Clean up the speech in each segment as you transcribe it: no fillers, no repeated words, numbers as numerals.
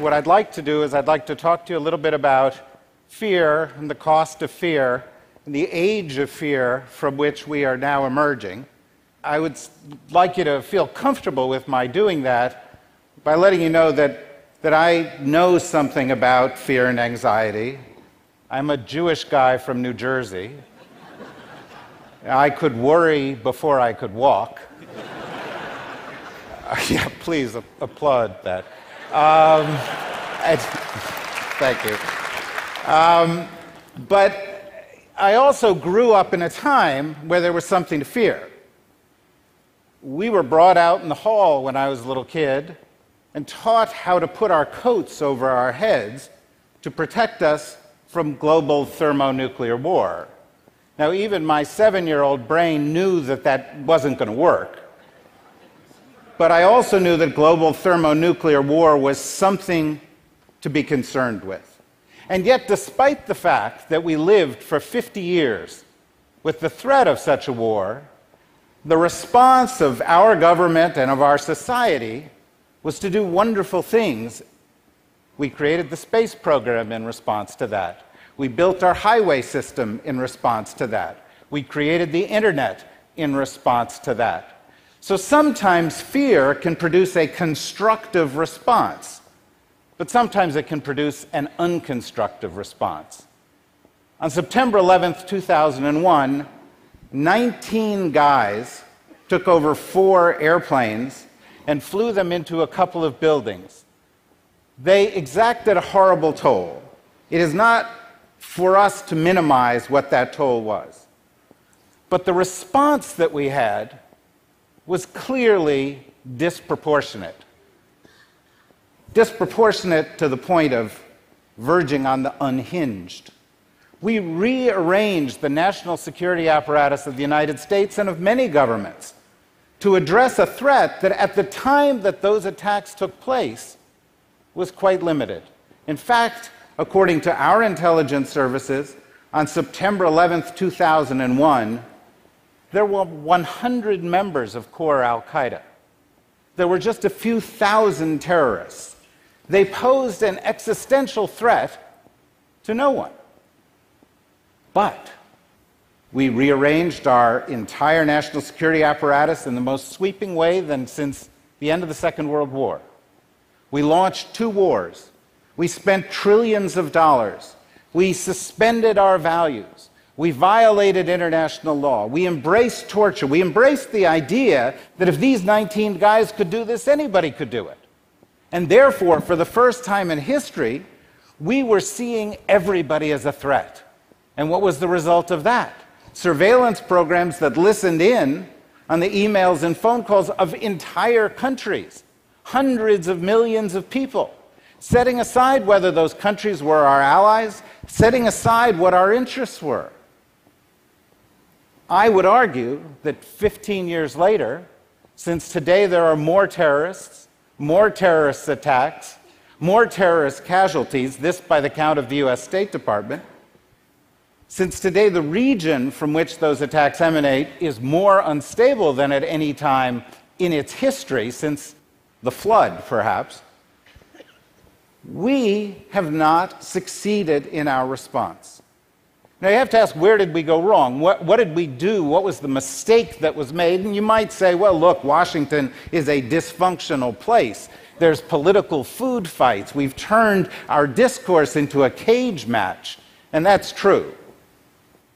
what I'd like to do is I'd like to talk to you a little bit about fear and the cost of fear and the age of fear from which we are now emerging. I would like you to feel comfortable with my doing that by letting you know that I know something about fear and anxiety. I'm a Jewish guy from New Jersey. I could worry before I could walk. Yeah, please applaud that. Thank you. But I also grew up in a time where there was something to fear. We were brought out in the hall when I was a little kid and taught how to put our coats over our heads to protect us from global thermonuclear war. Now, even my 7-year-old brain knew that that wasn't going to work. But I also knew that global thermonuclear war was something to be concerned with. And yet, despite the fact that we lived for 50 years with the threat of such a war, the response of our government and of our society was to do wonderful things. We created the space program in response to that. We built our highway system in response to that. We created the internet in response to that. So sometimes fear can produce a constructive response, but sometimes it can produce an unconstructive response. On September 11th, 2001, 19 guys took over 4 airplanes and flew them into a couple of buildings. They exacted a horrible toll. It is not for us to minimize what that toll was. But the response that we had was clearly disproportionate. Disproportionate to the point of verging on the unhinged. We rearranged the national security apparatus of the United States and of many governments to address a threat that at the time that those attacks took place was quite limited. In fact, according to our intelligence services, on September 11th, 2001, there were 100 members of core al-Qaeda. There were just a few thousand terrorists. They posed an existential threat to no one. But we rearranged our entire national security apparatus in the most sweeping way than since the end of the Second World War. We launched 2 wars. We spent trillions of dollars. We suspended our values. We violated international law. We embraced torture. We embraced the idea that if these 19 guys could do this, anybody could do it. And therefore, for the first time in history, we were seeing everybody as a threat. And what was the result of that? Surveillance programs that listened in on the emails and phone calls of entire countries, hundreds of millions of people, setting aside whether those countries were our allies, setting aside what our interests were. I would argue that 15 years later, since today there are more terrorists, more terrorist attacks, more terrorist casualties, this by the count of the US State Department, since today the region from which those attacks emanate is more unstable than at any time in its history, since the flood, perhaps, we have not succeeded in our response. Now, you have to ask, where did we go wrong? What did we do? What was the mistake that was made? And you might say, well, look, Washington is a dysfunctional place. There's political food fights. We've turned our discourse into a cage match. And that's true.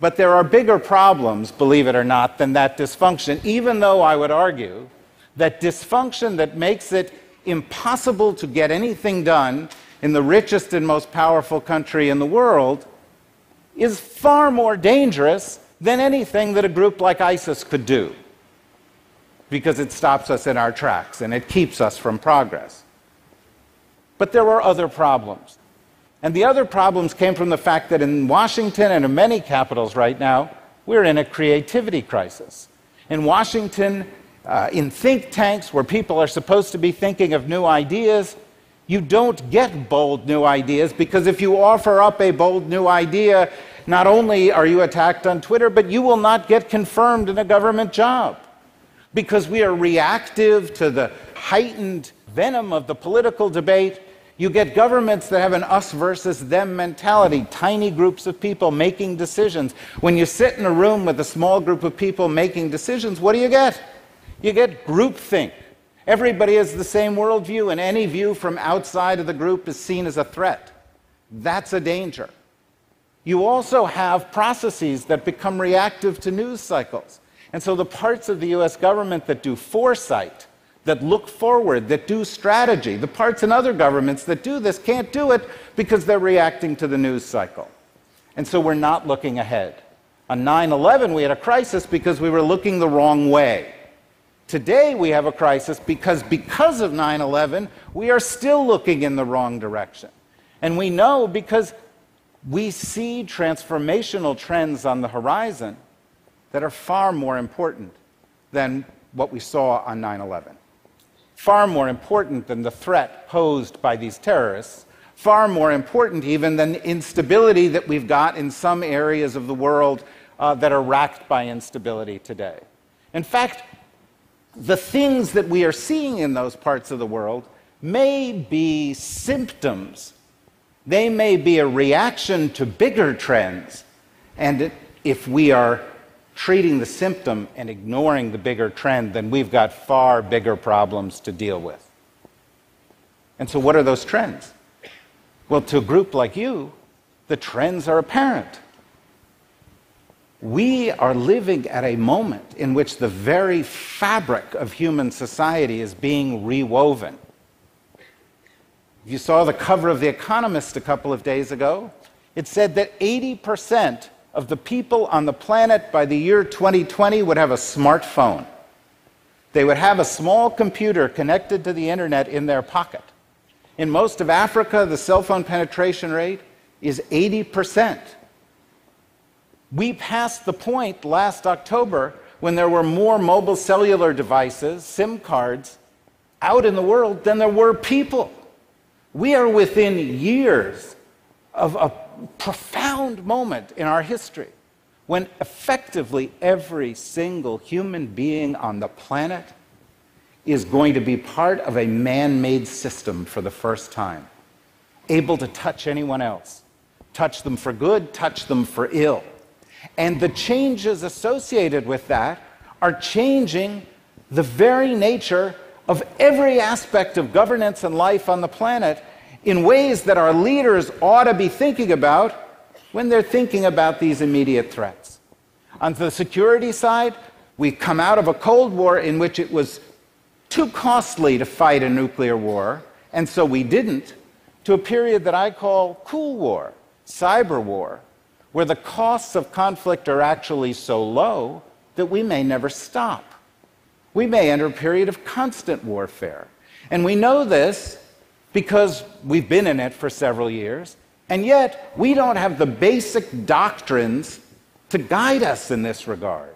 But there are bigger problems, believe it or not, than that dysfunction, even though I would argue that dysfunction that makes it impossible to get anything done in the richest and most powerful country in the world is far more dangerous than anything that a group like ISIS could do, because it stops us in our tracks and it keeps us from progress. But there were other problems. And the other problems came from the fact that in Washington and in many capitals right now, we're in a creativity crisis. In Washington, in think tanks where people are supposed to be thinking of new ideas, you don't get bold new ideas, because if you offer up a bold new idea, not only are you attacked on Twitter, but you will not get confirmed in a government job, because we are reactive to the heightened venom of the political debate. You get governments that have an us versus them mentality, tiny groups of people making decisions. When you sit in a room with a small group of people making decisions, what do you get? You get groupthink. Everybody has the same worldview, and any view from outside of the group is seen as a threat. That's a danger. You also have processes that become reactive to news cycles. And so the parts of the US government that do foresight, that look forward, that do strategy, the parts in other governments that do this can't do it because they're reacting to the news cycle. And so we're not looking ahead. On 9/11, we had a crisis because we were looking the wrong way. Today, we have a crisis because of 9/11, we are still looking in the wrong direction. And we know because we see transformational trends on the horizon that are far more important than what we saw on 9/11. Far more important than the threat posed by these terrorists, far more important even than the instability that we've got in some areas of the world that are racked by instability today. In fact, the things that we are seeing in those parts of the world may be symptoms. They may be a reaction to bigger trends. And if we are treating the symptom and ignoring the bigger trend, then we've got far bigger problems to deal with. And so what are those trends? Well, to a group like you, the trends are apparent. We are living at a moment in which the very fabric of human society is being rewoven. If you saw the cover of The Economist a couple of days ago, it said that 80% of the people on the planet by the year 2020 would have a smartphone. They would have a small computer connected to the internet in their pocket. In most of Africa, the cell phone penetration rate is 80%. We passed the point last October when there were more mobile cellular devices, SIM cards, out in the world than there were people. We are within years of a profound moment in our history when effectively every single human being on the planet is going to be part of a man-made system for the first time, able to touch anyone else, touch them for good, touch them for ill. And the changes associated with that are changing the very nature of every aspect of governance and life on the planet in ways that our leaders ought to be thinking about when they're thinking about these immediate threats. On the security side, we've come out of a Cold War in which it was too costly to fight a nuclear war, and so we didn't, to a period that I call cool war, cyber war, where the costs of conflict are actually so low that we may never stop. We may enter a period of constant warfare. And we know this because we've been in it for several years, and yet we don't have the basic doctrines to guide us in this regard.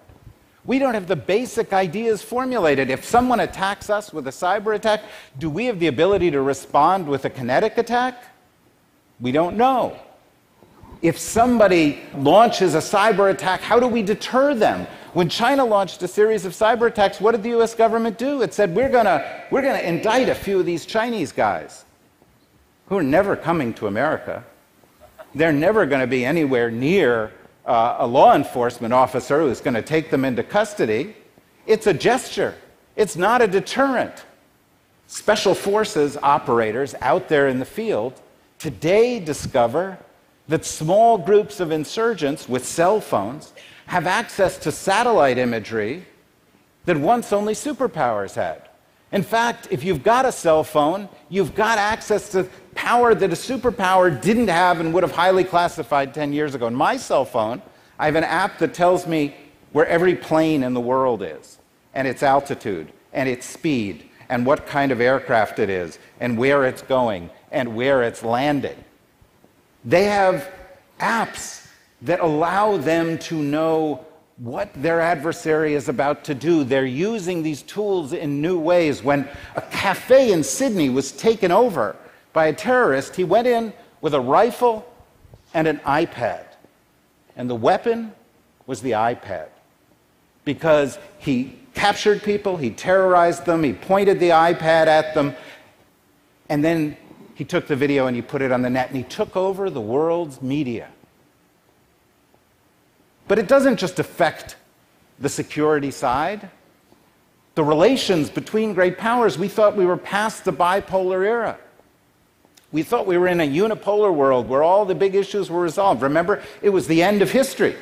We don't have the basic ideas formulated. If someone attacks us with a cyber attack, do we have the ability to respond with a kinetic attack? We don't know. If somebody launches a cyber attack, how do we deter them? When China launched a series of cyber attacks, what did the US government do? It said, we're gonna indict a few of these Chinese guys who are never coming to America. They're never going to be anywhere near a law enforcement officer who's going to take them into custody. It's a gesture. It's not a deterrent. Special forces operators out there in the field today discover that small groups of insurgents with cell phones have access to satellite imagery that once only superpowers had. In fact, if you've got a cell phone, you've got access to power that a superpower didn't have and would have highly classified 10 years ago. In my cell phone, I have an app that tells me where every plane in the world is, and its altitude, and its speed, and what kind of aircraft it is, and where it's going, and where it's landing. They have apps that allow them to know what their adversary is about to do. They're using these tools in new ways. When a cafe in Sydney was taken over by a terrorist, he went in with a rifle and an iPad. And the weapon was the iPad. Because he captured people, he terrorized them, he pointed the iPad at them, and then he took the video and he put it on the net, and he took over the world's media. But it doesn't just affect the security side. The relations between great powers, we thought we were past the bipolar era. We thought we were in a unipolar world where all the big issues were resolved. Remember, it was the end of history.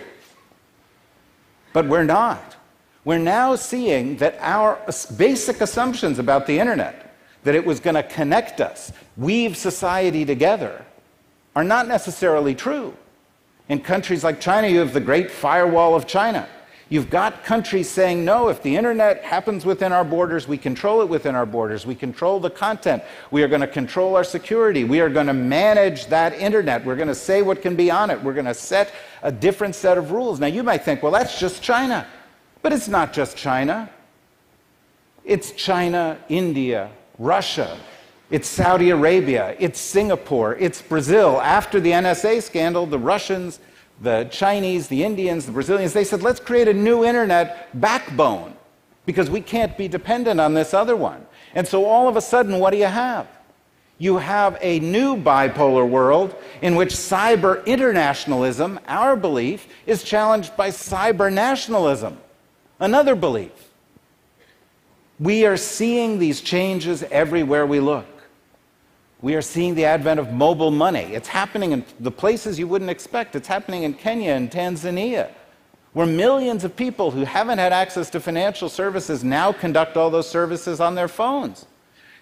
But we're not. We're now seeing that our basic assumptions about the internet, that it was going to connect us, weave society together, are not necessarily true. In countries like China, you have the Great Firewall of China. You've got countries saying, no, if the internet happens within our borders, we control it within our borders. We control the content. We are going to control our security. We are going to manage that internet. We're going to say what can be on it. We're going to set a different set of rules. Now, you might think, well, that's just China. But it's not just China. It's China, India, Russia. It's Saudi Arabia. It's Singapore. It's Brazil. After the NSA scandal, the Russians, the Chinese, the Indians, the Brazilians, they said, let's create a new internet backbone because we can't be dependent on this other one. And so all of a sudden, what do you have? You have a new bipolar world in which cyber internationalism, our belief, is challenged by cyber nationalism, another belief. We are seeing these changes everywhere we look. We are seeing the advent of mobile money. It's happening in the places you wouldn't expect. It's happening in Kenya and Tanzania, where millions of people who haven't had access to financial services now conduct all those services on their phones.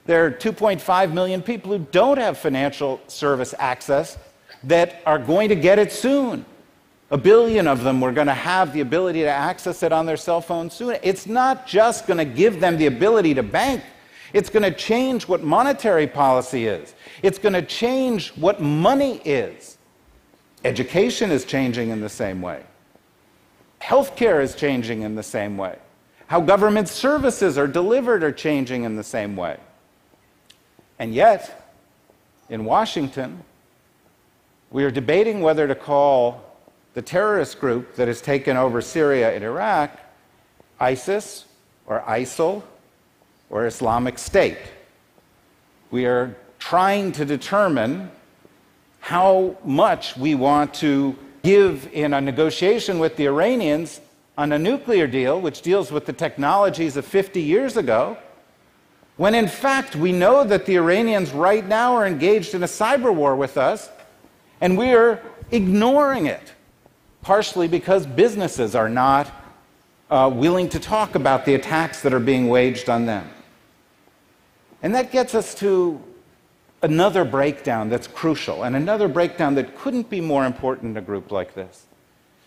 There are 2.5 million people who don't have financial service access that are going to get it soon. 1 billion of them were going to have the ability to access it on their cell phone soon. It's not just going to give them the ability to bank. It's going to change what monetary policy is. It's going to change what money is. Education is changing in the same way. Healthcare is changing in the same way. How government services are delivered are changing in the same way. And yet, in Washington, we are debating whether to call the terrorist group that has taken over Syria and Iraq ISIS or ISIL or Islamic State. We are trying to determine how much we want to give in a negotiation with the Iranians on a nuclear deal, which deals with the technologies of 50 years ago, when in fact we know that the Iranians right now are engaged in a cyber war with us, and we are ignoring it, partially because businesses are not willing to talk about the attacks that are being waged on them. And that gets us to another breakdown that's crucial, and another breakdown that couldn't be more important in a group like this.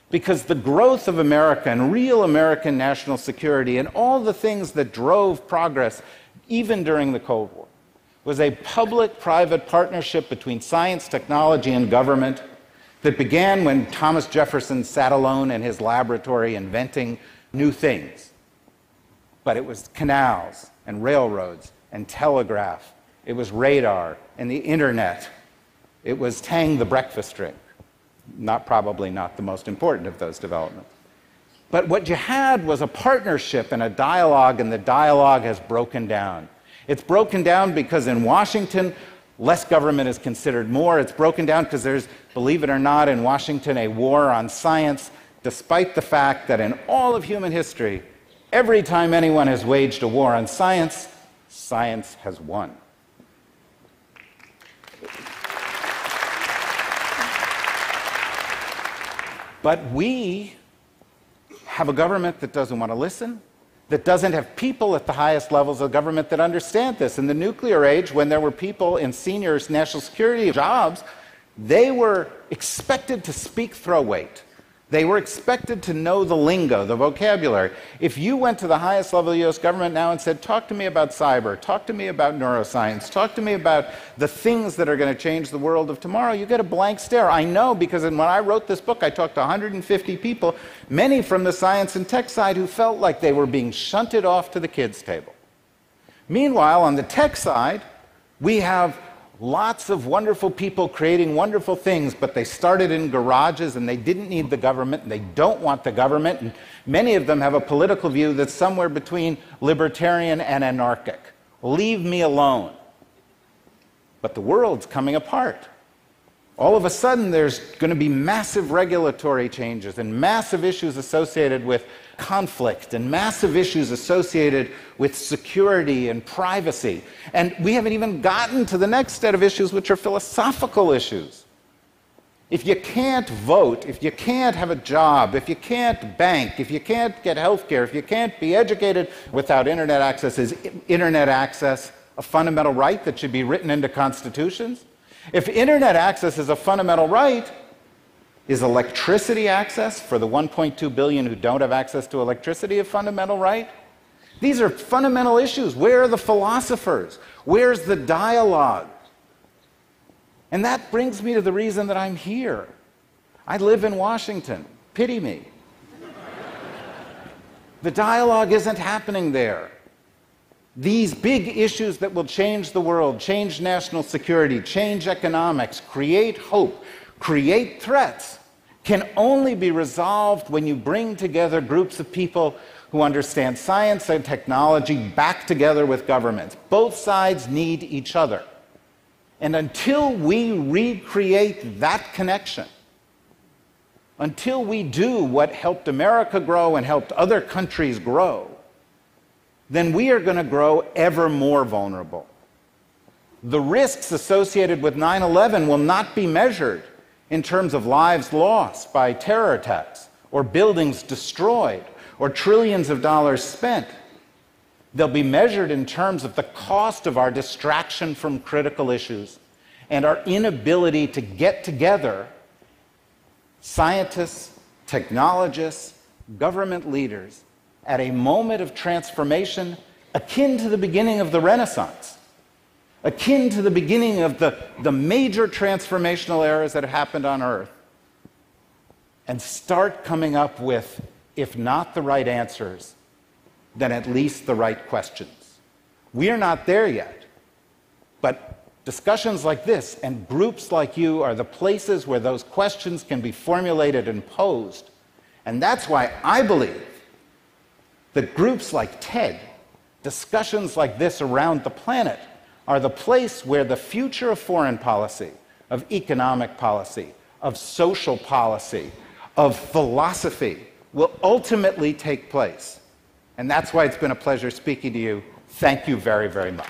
Because the growth of America and real American national security and all the things that drove progress, even during the Cold War, was a public-private partnership between science, technology, and government that began when Thomas Jefferson sat alone in his laboratory inventing new things. But it was canals and railroads and telegraph. It was radar and the internet. It was Tang the breakfast drink. Probably not the most important of those developments. But what you had was a partnership and a dialogue, and the dialogue has broken down. It's broken down because in Washington, less government is considered more. It's broken down because there's, believe it or not, in Washington, a war on science, despite the fact that in all of human history, every time anyone has waged a war on science, science has won. But we have a government that doesn't want to listen, that doesn't have people at the highest levels of government that understand this. In the nuclear age, when there were people in senior national security jobs, they were expected to speak throw weight. They were expected to know the lingo, the vocabulary. If you went to the highest level of the US government now and said, talk to me about cyber, talk to me about neuroscience, talk to me about the things that are going to change the world of tomorrow, you get a blank stare. I know, because when I wrote this book, I talked to 150 people, many from the science and tech side, who felt like they were being shunted off to the kids' table. Meanwhile, on the tech side, we have lots of wonderful people creating wonderful things, but they started in garages and they didn't need the government and they don't want the government, and many of them have a political view that's somewhere between libertarian and anarchic. Leave me alone. but the world's coming apart. All of a sudden, there's going to be massive regulatory changes and massive issues associated with conflict and massive issues associated with security and privacy. And we haven't even gotten to the next set of issues, which are philosophical issues. If you can't vote, if you can't have a job, if you can't bank, if you can't get health care, if you can't be educated without internet access, is internet access a fundamental right that should be written into constitutions? If internet access is a fundamental right, is electricity access for the 1.2 billion who don't have access to electricity a fundamental right? These are fundamental issues. Where are the philosophers? Where's the dialogue? And that brings me to the reason that I'm here. I live in Washington. Pity me. The dialogue isn't happening there. These big issues that will change the world, change national security, change economics, create hope, create threats, can only be resolved when you bring together groups of people who understand science and technology back together with governments. Both sides need each other. And until we recreate that connection, until we do what helped America grow and helped other countries grow, then we are going to grow ever more vulnerable. The risks associated with 9/11 will not be measured in terms of lives lost by terror attacks, or buildings destroyed, or trillions of dollars spent. They'll be measured in terms of the cost of our distraction from critical issues and our inability to get together, scientists, technologists, government leaders, at a moment of transformation akin to the beginning of the Renaissance, akin to the beginning of the major transformational eras that have happened on Earth, and start coming up with, if not the right answers, then at least the right questions. We are not there yet, but discussions like this and groups like you are the places where those questions can be formulated and posed. And that's why I believe that groups like TED, discussions like this around the planet, are the place where the future of foreign policy, of economic policy, of social policy, of philosophy will ultimately take place. And that's why it's been a pleasure speaking to you. Thank you very, very much.